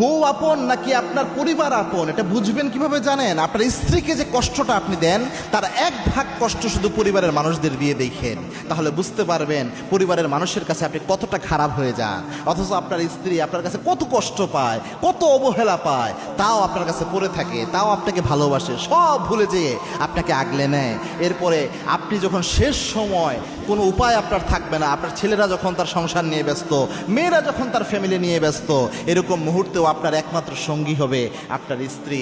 বউ আপন নাকি আপনার পরিবার আপন এটা বুঝবেন কিভাবে জানেন? আপনার স্ত্রীকে যে কষ্টটা আপনি দেন তার 1 ভাগ কষ্ট শুধু পরিবারের মানুষদের দিয়ে দেখেন, তাহলে বুঝতে পারবেন পরিবারের মানুষের কাছে আপনি কতটা খারাপ হয়ে যান। অথচ আপনার স্ত্রী আপনার কাছে কত কষ্ট পায়, কত অবহেলা পায়, তাও আপনার কাছে পড়ে থাকে, তাও আপনাকে ভালোবাসে, সব ভুলে যেয়ে আপনাকে আগলে নেয়। এরপরে আপনি যখন শেষ সময় কোনো উপায় আপনার থাকবে না, আপনার ছেলেরা যখন তার সংসার নিয়ে ব্যস্ত, মেয়েরা যখন তার ফ্যামিলি নিয়ে ব্যস্ত, এরকম মুহূর্তেও আপনার একমাত্র সঙ্গী হবে আপনার স্ত্রী।